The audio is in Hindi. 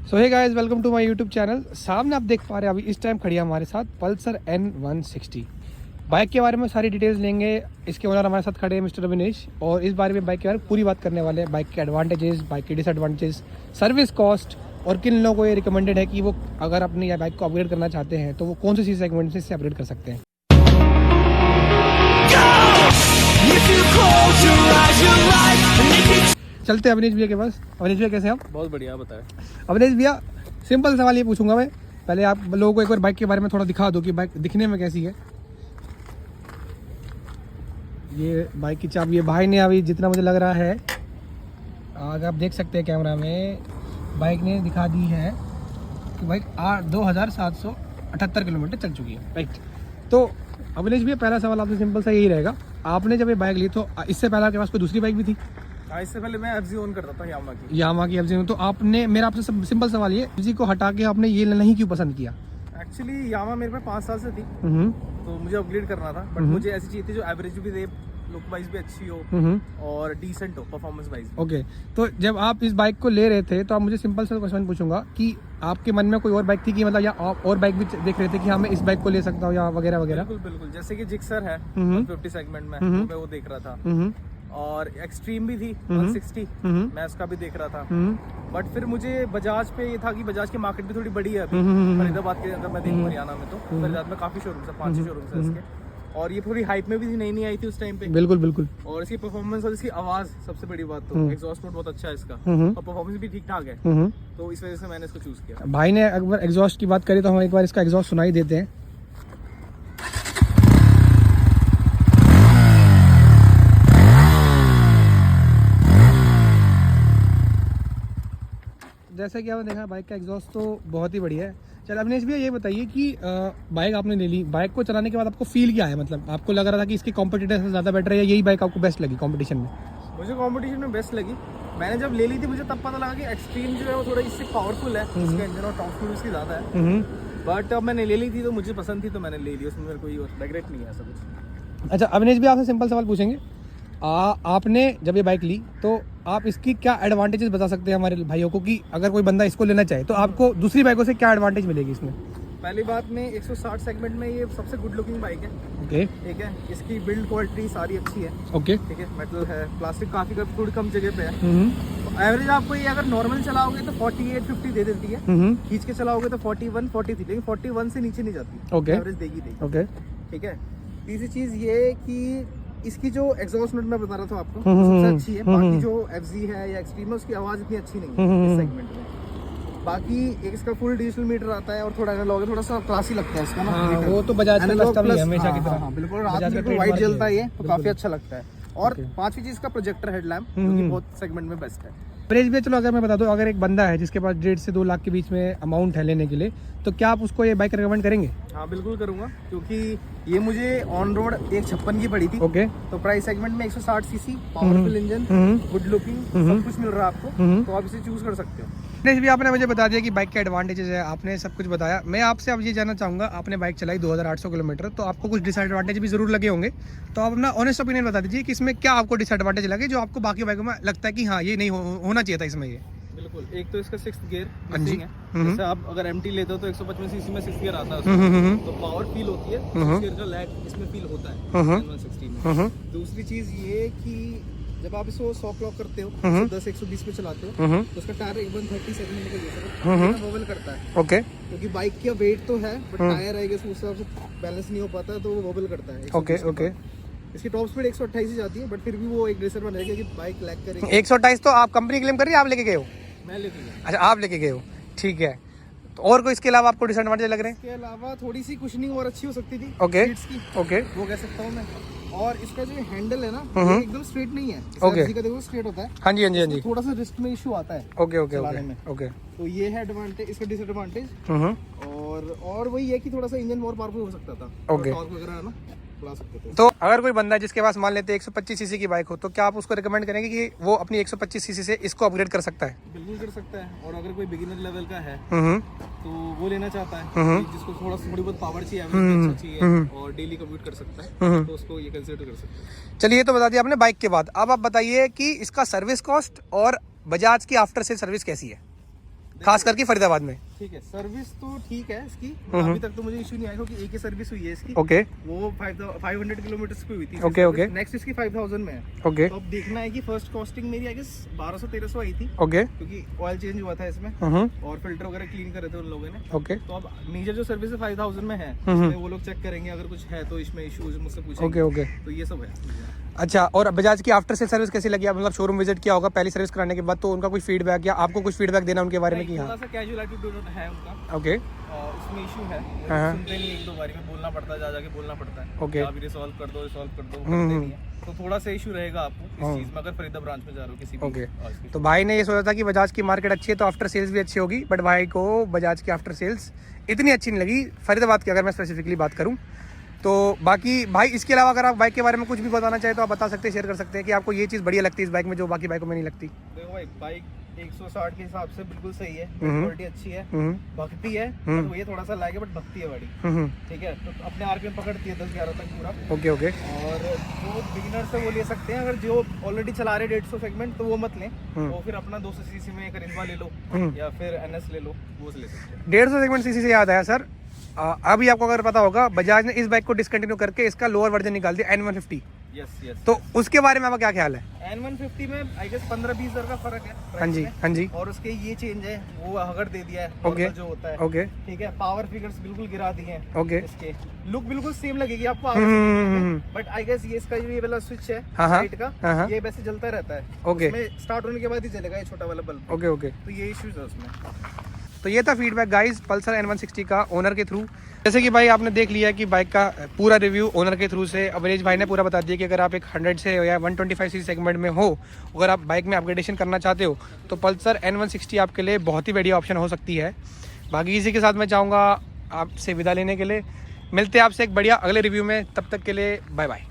So hey guys, welcome to my YouTube channel. सामने आप देख पा रहे हैं अभी इस टाइम खड़ी है हमारे साथ पल्सर N160 बाइक के बारे में सारी डिटेल्स लेंगे। इसके ओनर हमारे साथ खड़े हैं मिस्टर अविनेश, और इस बारे में बाइक के बारे में पूरी बात करने वाले हैं। बाइक के एडवांटेजेस, बाइक के डिसएडवांटेजेस, सर्विस कॉस्ट, और किन लोगों को ये रिकमेंडेड है कि वो अगर अपनी बाइक को अपग्रेड करना चाहते हैं तो वो कौन सी सेगमेंट से इससे अपग्रेड कर सकते हैं। चलते हैं अविनेश भैया के पास। अविनेश भैया कैसे हैं आप? बहुत बढ़िया, बताएं। अविनेश भैया, सिंपल सवाल ये पूछूंगा मैं। पहले आप लोगों को एक बार बाइक के बारे में थोड़ा दिखा दो कि बाइक दिखने में कैसी है। ये बाइक की चाबी, ये भाई ने अभी जितना मुझे लग रहा है, अगर आप देख सकते हैं कैमरा में, बाइक ने दिखा दी है कि बाइक 2778 किलोमीटर चल चुकी है। राइट। तो अविनेश भैया, पहला सवाल आपसे सिंपल सा यही रहेगा, आपने जब ये बाइक ली तो इससे पहले आपके पास कोई दूसरी बाइक भी थी? इससे पहले मैं एफजी ओन करता था, यामा की एफजी। तो आपने, मेरा आपसे सिंपल सवाल ये, एफजी को हटा के आपने ये नहीं क्यों पसंद किया? एक्चुअली यामा मेरे पास 5 साल से थी, तो मुझे अपग्रेड करना था। बट मुझे ऐसी चाहिए थी जो एवरेज भी दे, लुक वाइज भी अच्छी हो और डिसेंट हो परफॉर्मेंस वाइज। ओके। तो जब आप इस बाइक को ले रहे थे तो आप मुझे सिंपल सा क्वेश्चन पूछूंगा कि आपके मन में कोई और बाइक थी कि मतलब, या और बाइक भी देख रहे थे कि हाँ मैं इस बाइक को ले सकता हूँ या वगैरह वगैरह? बिल्कुल बिल्कुल, जैसे कि जिक्सर है 150 सेगमेंट में, मैं वो देख रहा था। और एक्सट्रीम भी थी 160, मैं उसका भी देख रहा था। बट फिर मुझे बजाज पे ये था कि बजाज की मार्केट भी थोड़ी बड़ी है अभी फरीदाबाद के अंदर। मैं देखूँ हरियाणा में, तो फरीदाबाद में काफी शोरूम है, 5-6 शोरूम है इसके। और ये थोड़ी हाइप में भी थी, नई आई थी उस टाइम पे। बिल्कुल बिल्कुल। और इसकी परफॉर्मेंस और इसकी आवाज, सबसे बड़ी बात तो एग्जॉस्ट मोड बहुत अच्छा है इसका, और परफॉर्मेंस भी ठीक ठाक है। तो इस वजह से मैंने इसको चूज किया। भाई ने अगर एग्जॉस्ट की बात करें तो हम एक बार इसका एग्जॉस्ट सुनाई देते हैं। जैसे कि आपने देखा, बाइक का एग्जॉस्ट तो बहुत ही बढ़िया है। चल अविनेश भैया, ये बताइए कि बाइक आपने ले ली, बाइक को चलाने के बाद आपको फील क्या है? मतलब आपको लग रहा था कि इसके कॉम्पिटिटर से ज़्यादा बेटर है, या यही बाइक आपको बेस्ट लगी कॉम्पिटिशन में? मुझे कॉम्पिटिशन में बेस्ट लगी। मैंने जब ले ली थी मुझे तब पता लगा कि एक्सट्रीम जो है वो थोड़ा इससे पावरफुल है, इसका इंजन और टॉप स्पीड उसकी ज़्यादा है। बट अब मैंने ले ली थी तो मुझे पसंद थी तो मैंने ले ली, उसमें मेरे कोई रिग्रेट नहीं है ऐसा कुछ। अच्छा अविनेश भैया, आपसे सिंपल सवाल पूछेंगे। आपने जब ये बाइक ली तो आप इसकी क्या एडवांटेजेस बता सकते हैं हमारे भाइयों को, कि अगर कोई बंदा इसको लेना चाहे तो आपको दूसरी बाइकों से क्या एडवांटेज मिलेगी इसमें? पहली बात में 160 सेगमेंट में ये सबसे गुड लुकिंग बाइक है। ओके। ठीक है, इसकी बिल्ड क्वालिटी सारी अच्छी है। ओके। ठीक है, मेटल है, प्लास्टिक काफी थोड़ी कम जगह पे है। तो एवरेज आपको ये अगर नॉर्मल चलाओगे तो 48-50 दे देती है, खींच के चलाओगे तो 41-43, लेकिन 41 से नीचे नहीं जाती। ओके। एवरेज देगी। ओके। ठीक है। तीसरी चीज ये कि इसकी जो एग्जॉस्ट नोट मैं बता रहा था आपको, सबसे अच्छी है। बाकी जो एफजी है या एक्सट्रीम है उसकी आवाज इतनी अच्छी नहीं है इस सेगमेंट में। बाकी एक इसका फुल डिजिटल मीटर आता है और थोड़ा एनालॉग है, थोड़ा सा क्लासी लगता है इसका ना। हाँ, वो तो बजाज का लगता भी है हमेशा की तरह। बिल्कुल, रात में बिल्कुल वाइट जलता है ये, तो काफी अच्छा लगता है। और पांचवी चीज का प्रोजेक्टर हेडलैम्प, जो कि बहुत सेगमेंट में बेस्ट है। प्रेज भी, चलो अगर मैं बता दूं, अगर एक बंदा है जिसके पास 1.5 से 2 लाख के बीच में अमाउंट है लेने के लिए, तो क्या आप उसको ये बाइक रिकमेंड करेंगे? हाँ बिल्कुल करूंगा, क्योंकि ये मुझे ऑन रोड 156 की पड़ी थी। ओके। तो प्राइस सेगमेंट में 160 CC, powerful engine, good looking, सब कुछ मिल रहा है आपको, तो आप इसे चूज कर सकते हो। नहीं भी, आपने मुझे बता दिया कि बाइक के एडवांटेजेस है, आपने सब कुछ बताया। मैं आपसे अब ये जानना चाहूँगा, आपने बाइक चलाई 2800 किलोमीटर, तो आपको कुछ डिसएडवांटेज भी जरूर लगे होंगे, तो आप अपना ऑनेस्ट ओपिनियन बता दीजिए कि इसमें क्या आपको डिसएडवांटेज लगे जो आपको बाकी बाइकों में लगता है कि हाँ ये नहीं होना चाहिए था इसमें ये? बिल्कुल, एक तो इसका 6th गियर मिसिंग है। जैसे आप अगर एमटी लेते हो तो 155 सीसी में 6th गियर आता है उसमें, तो पावर फील होती है, 6th गियर का लैग इसमें फील होता है 160 में। दूसरी चीज ये कि जब आप इसको 100 क्लॉक करते हो, 110-120 पे चलाते हो, तो उसका टायर 130 सेगमेंट का जैसा वोबल करता है। ओके। क्योंकि बाइक का वेट तो है, बट टायर आएगा उस हिसाब से बैलेंस नहीं हो पाता है, तो वो वोबल करता है। ओके। ओके। इसकी टॉप स्पीड 128 ही जाती है, बट फिर भी वो एक डिसएडवांटेज है कि बाइक लैग करेगी। 128 तो आप कंपनी क्लेम कर रही है, आप लेके गए हो? मैं लेके गया। अच्छा, आप लेके गए हो, ठीक है। तो और कोई इसके अलावा आपको डिसएडवांटेज लग रहे हैं? इसके अलावा थोड़ी सी कुशनिंग और अच्छी हो सकती थी। ओके। ओके, वो कह सकता हूँ मैं। और इसका जो हैंडल है ना, ये एकदम स्ट्रेट नहीं है। ओके। का देखो स्ट्रेट होता है। हाँ जी, हाँ जी, हाँ जी। थोड़ा सा रिस्ट में इशू आता है। Okay okay okay okay. तो ये है एडवांटेज, इसका डिसएडवांटेज। और वही है कि थोड़ा सा इंजन और पावरफुल हो सकता था। ओके। टॉर्क वगैरह है ना, चला सकते थे। तो अगर कोई बंदा जिसके पास मान लेते 125 सीसी की बाइक हो, तो क्या आप उसको रिकमेंड करेंगे कि वो अपनी 125 सीसी से इसको अपग्रेड कर सकता है? बिल्कुल कर सकता है। और अगर कोई बिगिनर लेवल का है तो वो लेना चाहता है, जिसको थोड़ी बहुत पावर चाहिए, एवरेज अच्छा चाहिए और डेली कम्यूट कर सकता है, तो उसको ये कंसीडर कर सकते हैं। चलिए, तो बता दिया आपने बाइक के बाद। अब आप बताइए कि इसका सर्विस कॉस्ट और बजाज की आफ्टर सेल सर्विस कैसी है? खास करके फरीदाबाद में। ठीक है, सर्विस तो ठीक है इसकी, अभी तक तो मुझे इशू नहीं आया क्योंकि एक ही सर्विस हुई है इसकी। ओके वो 500 किलोमीटर पे हुई थी। ओके ओके नेक्स्ट इसकी 5000 में है। ओके तो अब देखना है कि फर्स्ट कॉस्टिंग मेरी आई गेस 1200-1300 आई थी, ओके क्योंकि ऑयल चेंज हुआ था इसमें और फिल्टर वगैरह क्लीन करे थे उन लोगों ने। ओके तो अब मेजर जो सर्विस है 5000 में है, इसमें वो लोग चेक करेंगे, अगर कुछ है तो इसमें इश्यूज मुझसे पूछेंगे। ओके ओके तो ये सब है। अच्छा, और बजाज की आफ्टर सेल सर्विस कैसी लगी? आप मतलब शोरूम विजिट किया होगा पहली सर्विस कराने के बाद, तो उनका कोई फीडबैक या आपको कुछ फीडबैक देना उनके बारे में कि थोड़ा हाँ? सा कैजुअल एटीट्यूड है उनका। ओके उसमें इशू है, हाँ। सुनते नहीं, एक दो बारी में बोलना पड़ता है, जा के बोलना पड़ता है। ओके। अभी रिसॉल्व कर दो, करते नहीं है। तो थोड़ा सा इशू रहेगा आपको इस चीज में, अगर फरीदा ब्रांच में जा रहे हो किसी भी। ओके, तो भाई ने ये सोचा था कि बजाज की मार्केट अच्छी है तो आफ्टर सेल्स भी अच्छी होगी, बट भाई को बजाज की आफ्टर सेल्स इतनी अच्छी नहीं लगी फरीदाबाद की, अगर मैं स्पेसिफिकली बात करूं तो। बाकी भाई इसके अलावा अगर आप बाइक के बारे में कुछ भी बताना चाहे तो आप बता सकते हैं, शेयर कर सकते हैं कि आपको ये चीज़ बढ़िया लगती है इस बाइक में जो बाकी बाइकों में नहीं लगती। देखो भाई, बाइक 160 के हिसाब से बिल्कुल सही है, क्वालिटी अच्छी है, भक्ति है, तो ये थोड़ा सा लैग है बट भक्ति है बड़ी। ठीक है, तो अपने आरपीएम पकड़ती है 10-11 तक पूरा। Okay okay. और जो बिगिनर्स है वो ले सकते हैं, अगर जो ऑलरेडी चला रहे 150 सेगमेंट तो वो मत लें, वो फिर अपना 200 सीसी में करिश्मा ले लो या फिर एनएस ले लो, वो ले सकते हैं। 150 सेगमेंट सीसी से याद आया सर, अभी आपको अगर पता होगा बजाज ने इस बाइक को डिसकंटिन्यू करके इसका लोअर वर्जन निकाल दिया N150। यस। तो उसके बारे में आपका क्या ख्याल है? N150 में आई गेस 15-20 हज़ार का फर्क है। हाँ जी हाँ जी। और उसके ये चेंज है, वो हगर दे दिया है ओके जो होता है। ओके ठीक है, पावर फिगर्स बिल्कुल गिरा दिए हैं। ओके। इसके लुक बिल्कुल सेम लगेगी आपको, बट आई गेस ये इसका ये वाला स्विच है लाइट का, ये वैसे जलता रहता है। ओके, उसमें स्टार्ट होने के बाद ही जलेगा ये छोटा वाला बल्ब। Okay okay. तो ये इश्यूज है उसमें। तो ये था फीडबैक गाइस पल्सर N160 का ओनर के थ्रू। जैसे कि भाई आपने देख लिया कि बाइक का पूरा रिव्यू ओनर के थ्रू से अवरेज भाई ने पूरा बता दिया कि अगर आप एक 100 से या 125 सीसी सेगमेंट में हो, अगर आप बाइक में अपग्रेडेशन करना चाहते हो तो पल्सर N160 आपके लिए बहुत ही बढ़िया ऑप्शन हो सकती है। बाकी इसी के साथ मैं चाहूँगा आपसे विदा लेने के लिए। मिलते हैं आपसे एक बढ़िया अगले रिव्यू में, तब तक के लिए बाय बाय।